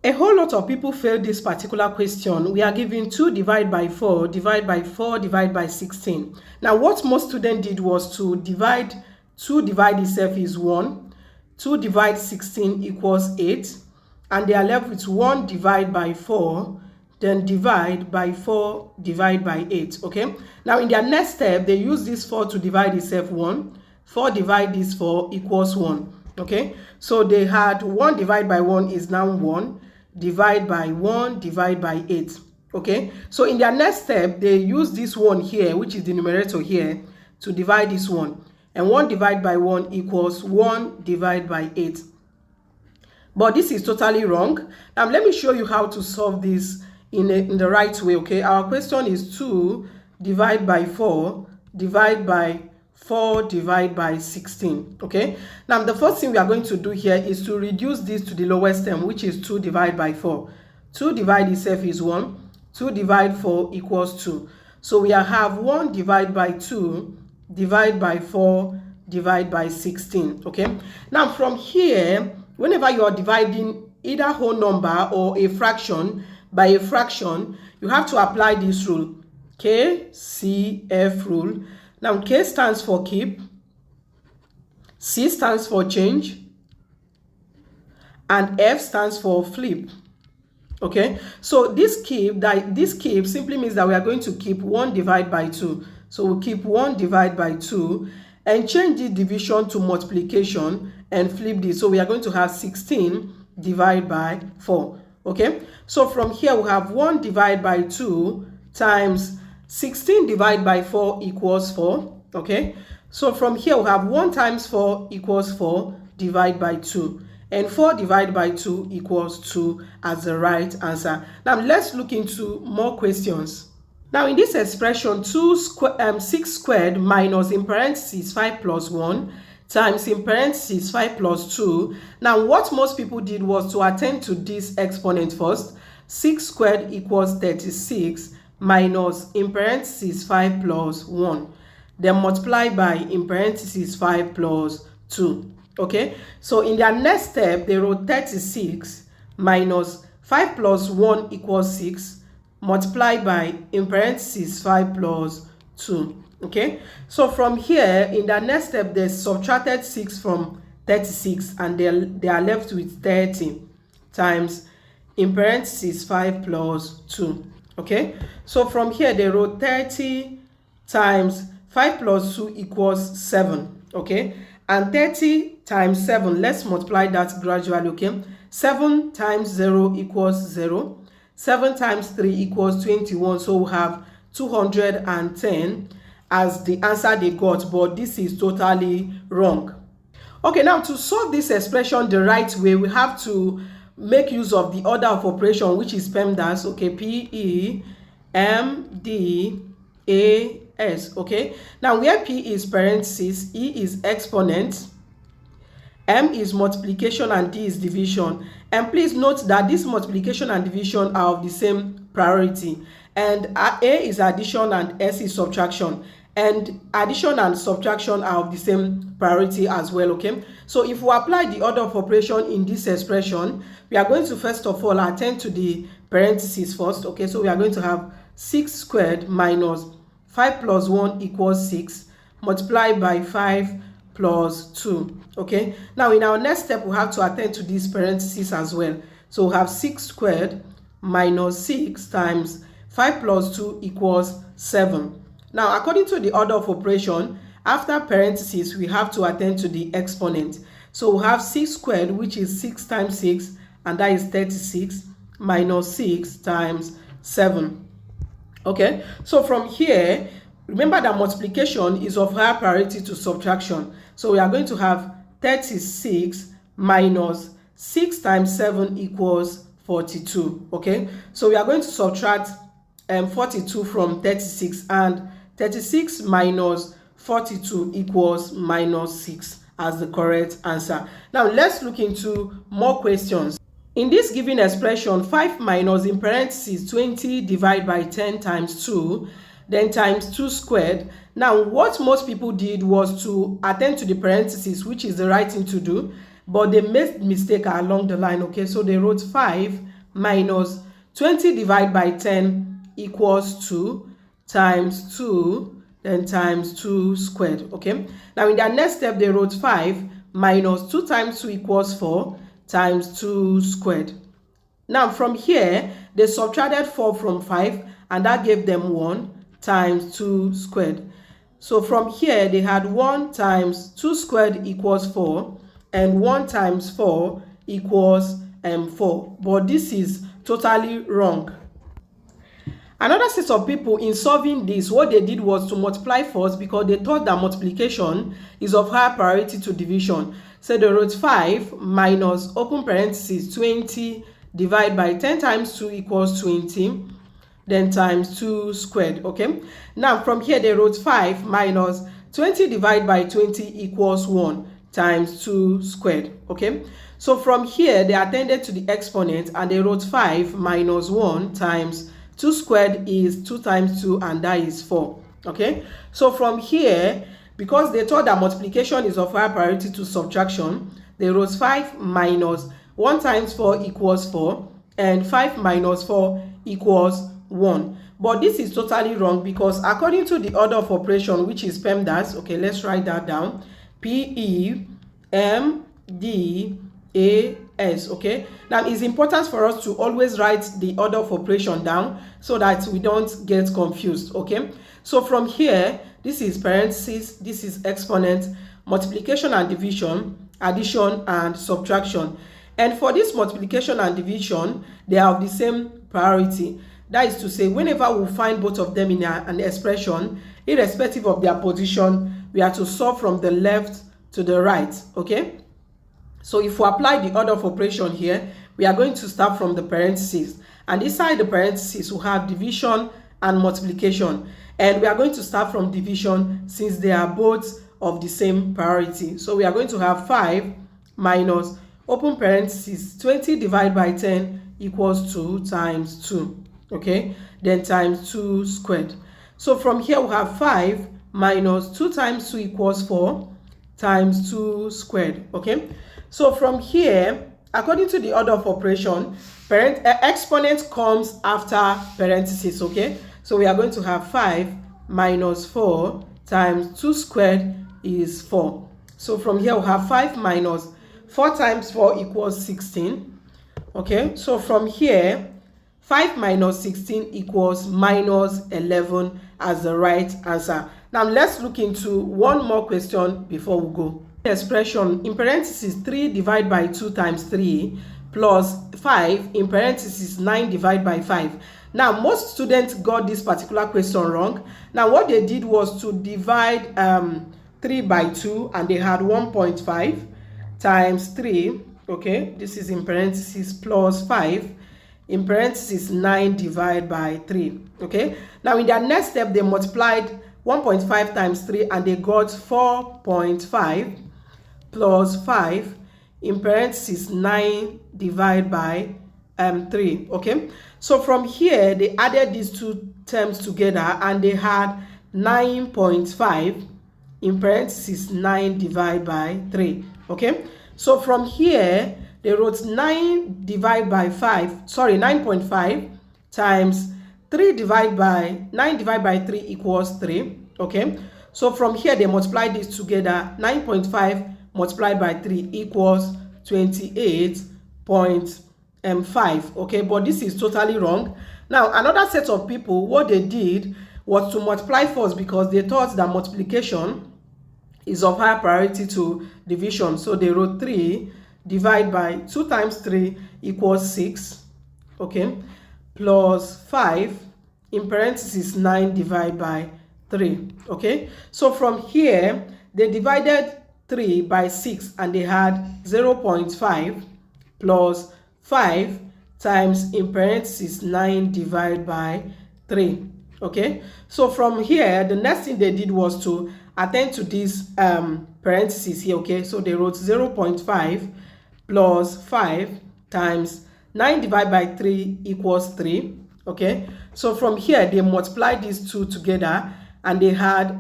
A whole lot of people failed this particular question. We are given 2 divided by 4, divided by 4, divided by 16. Now, what most students did was to divide 2 divide itself is 1, 2 divide 16 equals 8, and they are left with 1 divided by 4, then divide by 4 divided by 8, okay? Now, in their next step, they use this 4 to divide itself 1, 4 divide this 4 equals 1, okay? So they had 1 divided by 1 is now 1, divide by 1 divide by 8, okay? So in their next step, they use this 1 here, which is the numerator here, to divide this 1. And 1 divided by 1 equals 1 divided by 8. But this is totally wrong. Now, let me show you how to solve this in the right way, okay? Our question is 2 divided by 4 divided by 4 divided by 16, okay? Now, the first thing we are going to do here is to reduce this to the lowest term, which is 2 divided by 4. 2 divided itself is 1. 2 divided 4 equals 2. So we have 1 divided by 2 divided by 4 divided by 16, okay? Now, from here, whenever you are dividing either whole number or a fraction by a fraction, you have to apply this rule, KCF rule. Now, K stands for keep, C stands for change, and F stands for flip. Okay, so this keep simply means that we are going to keep 1 divided by 2. So we keep 1 divided by 2 and change the division to multiplication and flip this. So we are going to have 16 divided by 4. Okay, so from here we have 1 divided by 2 times 16 divided by 4 equals 4. Okay, so from here we have 1 times 4 equals 4 divided by 2. And 4 divided by 2 equals 2 as the right answer. Now let's look into more questions. Now in this expression, 6 squared minus in parentheses 5 plus 1 times in parentheses 5 plus 2. Now what most people did was to attend to this exponent first. 6 squared equals 36 minus in parentheses 5 plus 1. Then multiply by in parentheses 5 plus 2. Okay, so in their next step, they wrote 36 minus 5 plus 1 equals 6, multiplied by, in parentheses, 5 plus 2. Okay, so from here, in their next step, they subtracted 6 from 36, and they are left with 30 times, in parentheses, 5 plus 2. Okay, so from here, they wrote 30 times 5 plus 2 equals 7. Okay, and 30 times 7, let's multiply that gradually, okay? 7 times 0 equals 0. 7 times 3 equals 21. So we have 210 as the answer they got, but this is totally wrong. Okay, now to solve this expression the right way, we have to make use of the order of operation, which is PEMDAS, okay? P-E-M-D-A-S, okay? Now where P is parentheses, E is exponent, M is multiplication, and D is division. And please note that this multiplication and division are of the same priority. And A is addition and S is subtraction. And addition and subtraction are of the same priority as well, okay? So if we apply the order of operation in this expression, we are going to first of all attend to the parentheses first, okay? So we are going to have 6 squared minus 5 plus 1 equals 6, multiplied by 5 plus 2. Okay, now in our next step, we have to attend to these parentheses as well. So we have 6 squared minus 6 times 5 plus 2 equals 7. Now, according to the order of operation, after parentheses, we have to attend to the exponent. So we have 6 squared, which is 6 times 6, and that is 36, minus 6 times 7. Okay, so from here, remember that multiplication is of higher priority to subtraction. So we are going to have 36 minus 6 times 7 equals 42. Okay, so we are going to subtract 42 from 36, and 36 minus 42 equals minus 6 as the correct answer. Now let's look into more questions. In this given expression, 5 minus in parentheses 20 divided by 10 times 2, then times 2 squared. Now, what most people did was to attend to the parentheses, which is the right thing to do, but they made mistake along the line, okay? So they wrote 5 minus 20 divided by 10 equals 2 times 2, then times 2 squared. Okay, now in their next step they wrote 5 minus 2 times 2 equals 4 times 2 squared. Now from here they subtracted 4 from 5 and that gave them 1 times 2 squared. So from here they had 1 times 2 squared equals 4 and 1 times 4 equals 4. But this is totally wrong. Another set of people in solving this, what they did was to multiply first because they thought that multiplication is of higher priority to division. So they wrote 5 minus open parenthesis 20 divided by 10 times 2 equals 20, then times 2 squared. Okay, now from here they wrote 5 minus 20 divided by 20 equals 1 times 2 squared. Okay, so from here they attended to the exponent and they wrote 5 minus 1 times 2 squared is 2 times 2 and that is 4. Okay, so from here, because they thought that multiplication is of higher priority to subtraction, they wrote 5 minus 1 times 4 equals 4 and 5 minus 4 equals 1. But this is totally wrong because according to the order of operation, which is PEMDAS, okay, let's write that down. PEMDAS. Okay, now it's important for us to always write the order of operation down so that we don't get confused. Okay, so from here, this is parentheses, this is exponent, multiplication and division, addition and subtraction. And for this multiplication and division, they have the same priority. That is to say, whenever we find both of them in an expression, irrespective of their position, we have to solve from the left to the right. Okay, so if we apply the order of operation here, we are going to start from the parentheses, and inside the parentheses we have division and multiplication, and we are going to start from division since they are both of the same priority. So we are going to have 5 minus open parentheses 20 divided by 10 equals 2 times 2. Okay, then times 2 squared. So from here we have 5 minus 2 times 2 equals 4 times 2 squared. Okay, so from here, according to the order of operation, exponent comes after parentheses. Okay, so we are going to have 5 minus 4 times 2 squared is 4. So from here we have 5 minus 4 times 4 equals 16. Okay, so from here 5 minus 16 equals minus 11 as the right answer. Now let's look into one more question before we go. Expression in parentheses 3 divided by 2 times 3 plus 5 in parentheses 9 divided by 5. Now most students got this particular question wrong. Now what they did was to divide 3 by 2 and they had 1.5 times 3. Okay, this is in parentheses plus 5 in parentheses 9 divided by 3. Okay, now in their next step they multiplied 1.5 times 3 and they got 4.5 plus 5 in parentheses 9 divided by 3. Okay, so from here they added these two terms together and they had 9.5 in parentheses 9 divided by 3. Okay, so from here they wrote 9.5 times 3 divided by 9 divided by 3 equals 3. Okay, so from here they multiply these together. 9.5 multiplied by 3 equals 28.5. Okay, but this is totally wrong. Now another set of people, what they did was to multiply first because they thought that multiplication is of higher priority to division. So they wrote 3 divided by 2 times 3 equals 6. Okay, plus 5 in parentheses 9 divided by 3. Okay, so from here they divided 3 by 6 and they had 0.5 plus 5 times in parentheses 9 divided by 3. Okay, so from here the next thing they did was to attend to these parentheses here. Okay, so they wrote 0.5 plus 5 times 9 divided by 3 equals 3. Okay, so from here they multiplied these two together and they had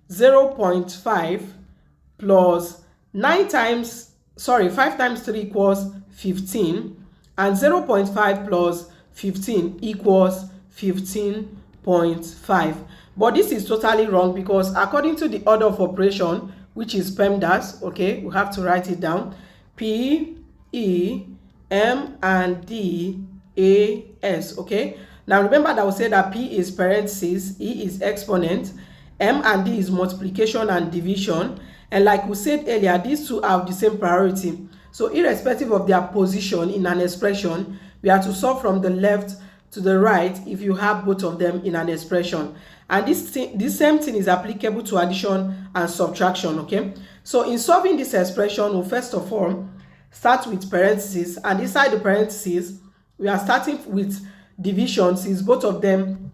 0.5 plus 5 times 3 equals 15 and 0.5 plus 15 equals 15.5. But this is totally wrong, because according to the order of operation, which is PEMDAS, okay, we have to write it down: P, E, M, and D, A, S, okay. Now remember that we said that P is parentheses, E is exponent, M and D is multiplication and division, and like we said earlier, these two have the same priority. So irrespective of their position in an expression, we have to solve from the left to the right if you have both of them in an expression. And this same thing is applicable to addition and subtraction, okay. So in solving this expression, we'll first of all start with parentheses, and inside the parentheses we are starting with division, since both of them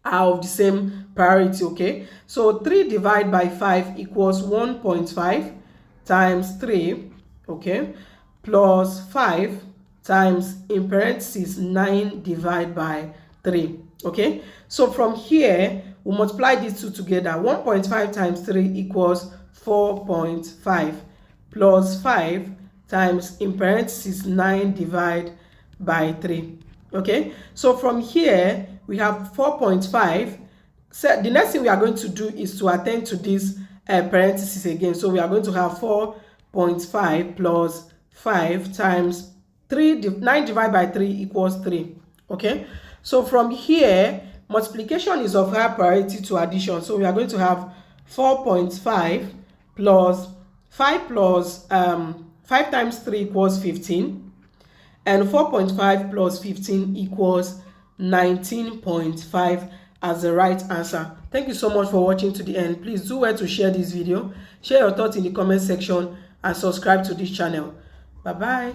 are of the same priority, okay. So 3 divided by 5 equals 1.5 times 3, okay, plus 5 times, in parentheses, 9 divided by 3, okay. So from here we multiply these two together. 1.5 times 3 equals 4.5 plus 5 times, in parentheses, 9 divided by 3, okay. So from here we have 4.5. So the next thing we are going to do is to attend to this parentheses again. So we are going to have 4.5 plus 5 times 9 divided by 3 equals 3, okay. So from here, multiplication is of higher priority to addition. So we are going to have 4.5 plus 5 plus 5 times 3 equals 15, and 4.5 plus 15 equals 19.5 as the right answer. Thank you so much for watching to the end. Please do well to share this video, share your thoughts in the comment section, and subscribe to this channel. Bye bye.